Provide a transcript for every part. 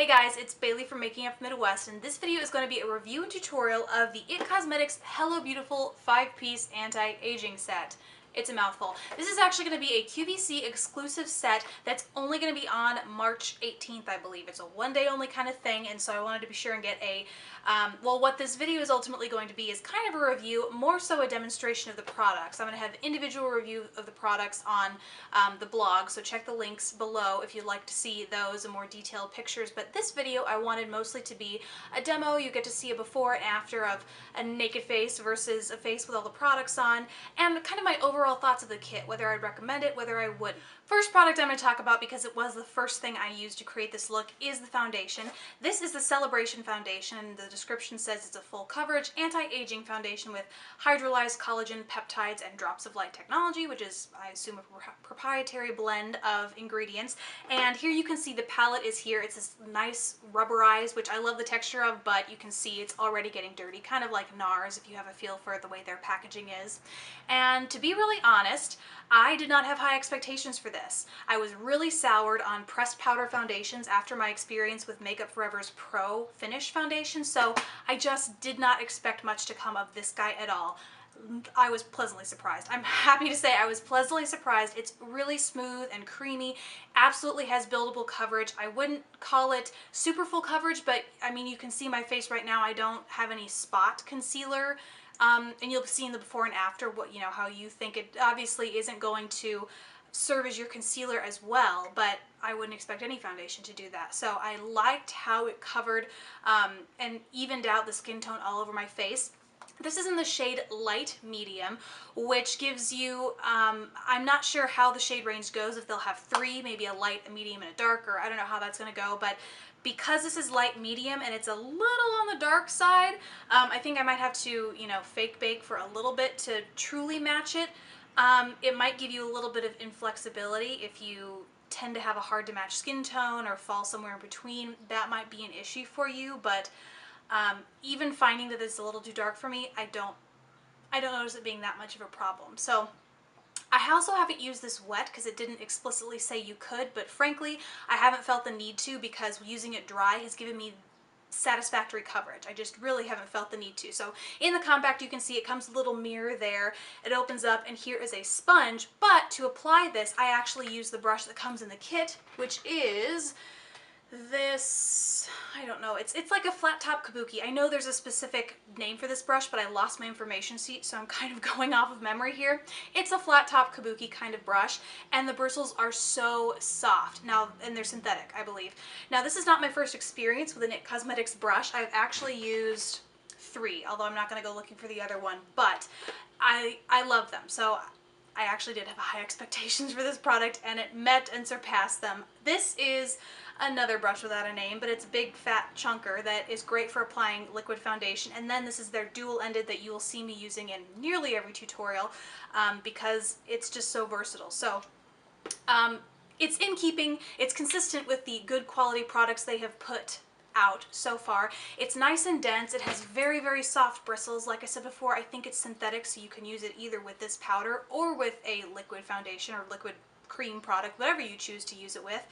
Hey guys, it's Bailey from Making Up Midwest, and this video is going to be a review and tutorial of the IT Cosmetics Hello Beautiful 5-piece anti-aging set. It's a mouthful. This is actually going to be a QVC exclusive set that's only going to be on March 18th, I believe. It's a one-day only kind of thing, and so I wanted to be sure and get a, well, what this video is ultimately going to be is kind of a review, more so a demonstration of the products. I'm going to have individual review of the products on the blog, so check the links below if you'd like to see those and more detailed pictures. But this video I wanted mostly to be a demo. You get to see a before and after of a naked face versus a face with all the products on, and kind of my overall thoughts of the kit, whether I'd recommend it, whether I wouldn't. First product I'm going to talk about, because it was the first thing I used to create this look, is the foundation. This is the Celebration Foundation, and the description says it's a full coverage anti-aging foundation with hydrolyzed collagen, peptides, and drops of light technology, which is, I assume, a proprietary blend of ingredients. And here you can see the palette is here. It's this nice rubberized, which I love the texture of, but you can see it's already getting dirty, kind of like NARS if you have a feel for the way their packaging is. And to be really honest, I did not have high expectations for this. I was really soured on pressed powder foundations after my experience with Makeup Forever's Pro Finish foundation, so I just did not expect much to come of this guy at all. I was pleasantly surprised. I'm happy to say I was pleasantly surprised. It's really smooth and creamy, absolutely has buildable coverage. I wouldn't call it super full coverage, but I mean, you can see my face right now. I don't have any spot concealer. And you'll see in the before and after what, you know, how you think it obviously isn't going to serve as your concealer as well, but I wouldn't expect any foundation to do that. So I liked how it covered and evened out the skin tone all over my face. This is in the shade Light Medium, which gives you, I'm not sure how the shade range goes, if they'll have three, maybe a light, a medium, and a dark, or I don't know how that's going to go, but because this is light medium and it's a little on the dark side, I think I might have to, you know, fake bake for a little bit to truly match it. It might give you a little bit of inflexibility if you tend to have a hard to match skin tone or fall somewhere in between. That might be an issue for you, but even finding that it's a little too dark for me, I don't notice it being that much of a problem. So I also haven't used this wet because it didn't explicitly say you could, but frankly, I haven't felt the need to because using it dry has given me satisfactory coverage. I just really haven't felt the need to. So in the compact, you can see it comes with a little mirror there. It opens up, and here is a sponge, but to apply this, I actually use the brush that comes in the kit, which is this, I don't know, it's like a flat top kabuki. I know there's a specific name for this brush, but I lost my information sheet, so I'm kind of going off of memory here. It's a flat top kabuki kind of brush, and the bristles are so soft. Now, and they're synthetic, I believe. Now, this is not my first experience with an IT Cosmetics brush. I've actually used 3, although I'm not going to go looking for the other one, but I love them. So I actually did have high expectations for this product, and it met and surpassed them. This is another brush without a name, but it's a big fat chunker that is great for applying liquid foundation. And then this is their dual-ended that you will see me using in nearly every tutorial because it's just so versatile. So it's in keeping, it's consistent with the good quality products they have put out so far. It's nice and dense. It has very, very soft bristles. Like I said before, I think it's synthetic, so you can use it either with this powder or with a liquid foundation or liquid cream product, whatever you choose to use it with.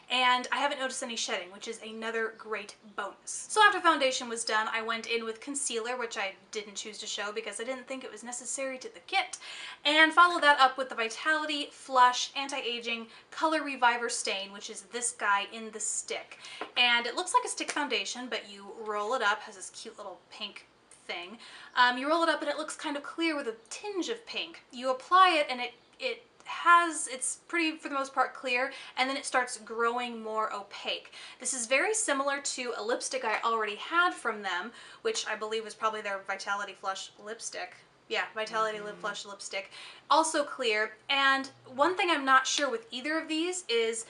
And I haven't noticed any shedding, which is another great bonus. So after foundation was done, I went in with concealer, which I didn't choose to show because I didn't think it was necessary to the kit, and followed that up with the Vitality Flush Anti-Aging Color Reviver Stain, which is this guy in the stick. And it looks like a stick foundation, but you roll it up, has this cute little pink thing. You roll it up and it looks kind of clear with a tinge of pink. You apply it and it's pretty, for the most part, clear, and then it starts growing more opaque. This is very similar to a lipstick I already had from them, which I believe was probably their Vitality Flush lipstick. Yeah, Vitality Lip Flush lipstick. Also clear, and one thing I'm not sure with either of these is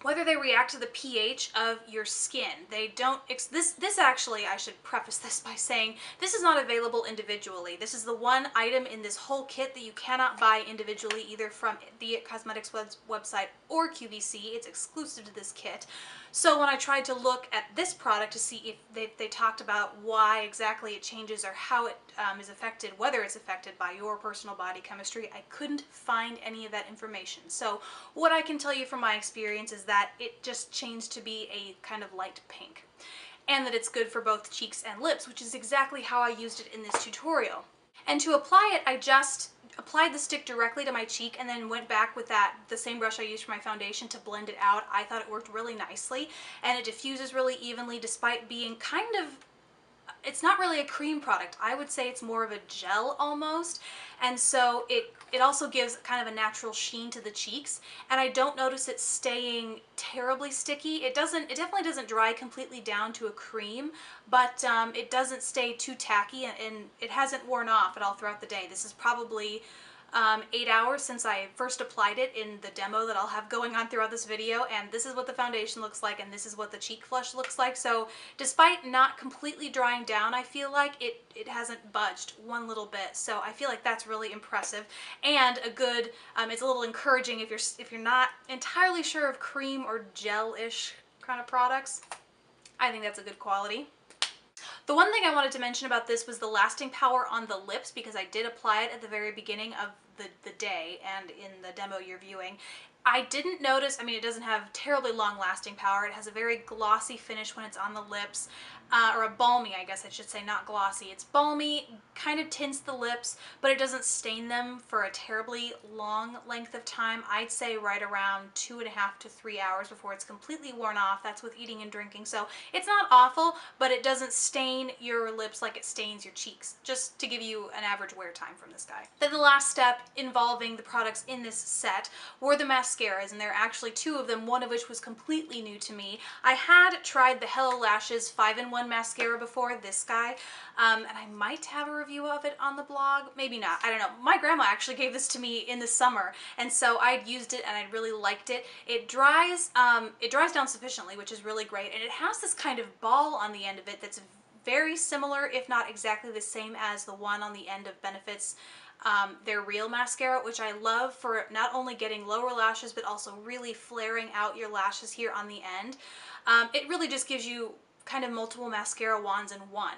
whether they react to the pH of your skin. They don't, this actually, I should preface this by saying, this is not available individually. This is the one item in this whole kit that you cannot buy individually, either from the IT Cosmetics website or QVC. It's exclusive to this kit. So when I tried to look at this product to see if they talked about why exactly it changes or how it is affected, whether it's affected by your personal body chemistry, I couldn't find any of that information. So what I can tell you from my experience is that it just changed to be a kind of light pink. And that it's good for both cheeks and lips, which is exactly how I used it in this tutorial. And to apply it, I just applied the stick directly to my cheek and then went back with the same brush I used for my foundation to blend it out. I thought it worked really nicely, and it diffuses really evenly despite being kind of, it's not really a cream product. I would say it's more of a gel almost. And so it also gives kind of a natural sheen to the cheeks, and I don't notice it staying terribly sticky. It definitely doesn't dry completely down to a cream, but it doesn't stay too tacky, and it hasn't worn off at all throughout the day. This is probably 8 hours since I first applied it in the demo that I'll have going on throughout this video, and this is what the foundation looks like, and this is what the cheek flush looks like. So despite not completely drying down, I feel like it hasn't budged one little bit. So I feel like that's really impressive and a good, it's a little encouraging if you're not entirely sure of cream or gel-ish kind of products. I think that's a good quality. The one thing I wanted to mention about this was the lasting power on the lips, because I did apply it at the very beginning of the day and in the demo you're viewing. I didn't notice, I mean, it doesn't have terribly long lasting power. It has a very glossy finish when it's on the lips, or a balmy, I guess I should say, not glossy. It's balmy, kind of tints the lips, but it doesn't stain them for a terribly long length of time. I'd say right around 2.5 to 3 hours before it's completely worn off. That's with eating and drinking. So it's not awful, but it doesn't stain your lips like it stains your cheeks, just to give you an average wear time from this guy. Then the last step involving the products in this set were the mascaras, and there are actually 2 of them, one of which was completely new to me. I had tried the Hello Lashes 5-in-1 mascara before, this guy, and I might have a review of it on the blog, maybe not, I don't know. My grandma actually gave this to me in the summer, and so I'd used it and I really liked it. It dries down sufficiently, which is really great, and it has this kind of ball on the end of it that's very similar, if not exactly the same as the one on the end of Benefit's their Real mascara, which I love for not only getting lower lashes but also really flaring out your lashes here on the end. It really just gives you kind of multiple mascara wands in one,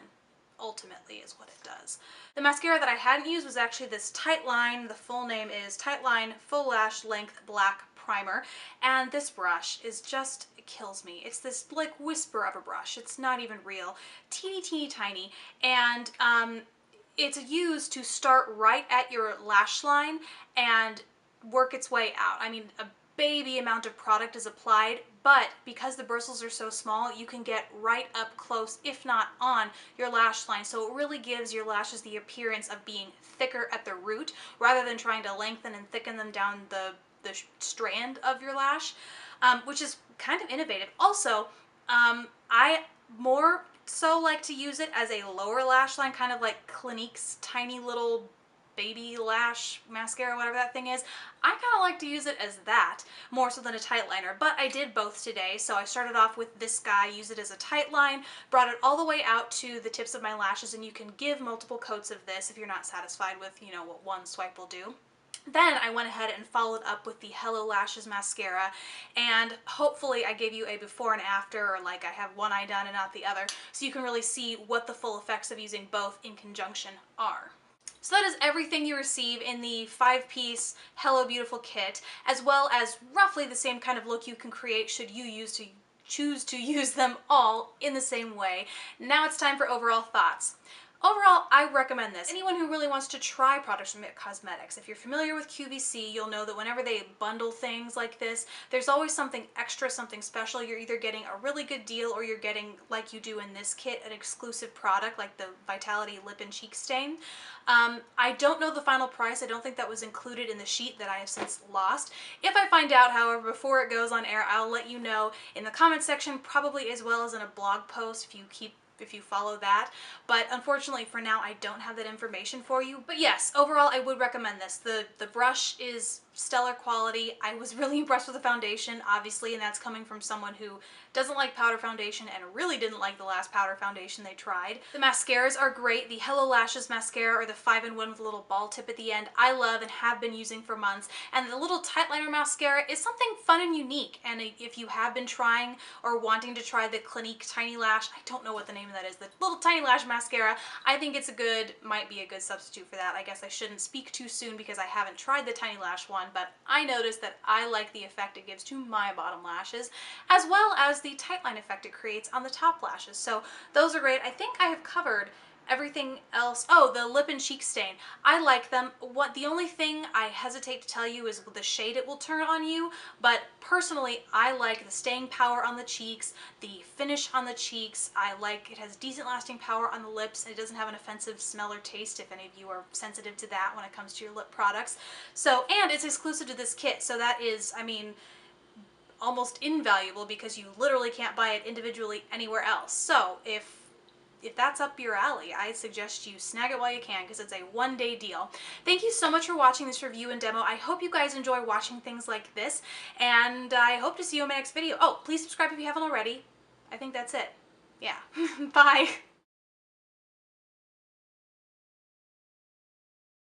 ultimately, is what it does. The mascara that I hadn't used was actually this Tightline. The full name is Tightline Full Lash Length Black Primer, and this brush is just, it kills me. It's this like whisper of a brush. It's not even real. Teeny tiny, and it's used to start right at your lash line and work its way out. I mean, a baby amount of product is applied, but because the bristles are so small, you can get right up close, if not on, your lash line. So it really gives your lashes the appearance of being thicker at the root, rather than trying to lengthen and thicken them down the strand of your lash, which is kind of innovative. Also, I more so like to use it as a lower lash line, kind of like Clinique's tiny little baby lash mascara, whatever that thing is. I kind of like to use it as that more so than a tight liner, but I did both today. So I started off with this guy, use it as a tight line, brought it all the way out to the tips of my lashes, and you can give multiple coats of this if you're not satisfied with, you know, what one swipe will do. Then I went ahead and followed up with the Hello Lashes mascara, and hopefully I gave you a before and after, or like I have one eye done and not the other, so you can really see what the full effects of using both in conjunction are. So that is everything you receive in the 5-piece Hello Beautiful kit, as well as roughly the same kind of look you can create should you choose to use them all in the same way. Now it's time for overall thoughts. Overall, I recommend this. Anyone who really wants to try products from IT Cosmetics. If you're familiar with QVC, you'll know that whenever they bundle things like this, there's always something extra, something special. You're either getting a really good deal, or you're getting, like you do in this kit, an exclusive product like the Vitality Lip and Cheek Stain. I don't know the final price. I don't think that was included in the sheet that I have since lost. If I find out, however, before it goes on air, I'll let you know in the comment section, probably as well as in a blog post if you follow that. But unfortunately for now, I don't have that information for you. But yes, overall I would recommend this. The brush is stellar quality. I was really impressed with the foundation, obviously, and that's coming from someone who doesn't like powder foundation and really didn't like the last powder foundation they tried. The mascaras are great. The Hello Lashes mascara, or the 5-in-1 with a little ball tip at the end, I love and have been using for months. And the little tight liner mascara is something fun and unique. And if you have been trying or wanting to try the Clinique Tiny Lash, I don't know what the name of that is, the little tiny lash mascara, I think it's might be a good substitute for that. I guess I shouldn't speak too soon because I haven't tried the Tiny Lash one. everyone, but I noticed that I like the effect it gives to my bottom lashes, as well as the tightline effect it creates on the top lashes. So those are great. I think I have covered everything else. Oh, the lip and cheek stain. I like them. The only thing I hesitate to tell you is the shade it will turn on you, but personally I like the staying power on the cheeks, the finish on the cheeks. I like it has decent lasting power on the lips, and it doesn't have an offensive smell or taste if any of you are sensitive to that when it comes to your lip products. So, and it's exclusive to this kit, so that is, I mean, almost invaluable because you literally can't buy it individually anywhere else. So if that's up your alley, I suggest you snag it while you can because it's a one-day deal. Thank you so much for watching this review and demo. I hope you guys enjoy watching things like this, and I hope to see you in my next video. Oh, please subscribe if you haven't already. I think that's it. Yeah. Bye.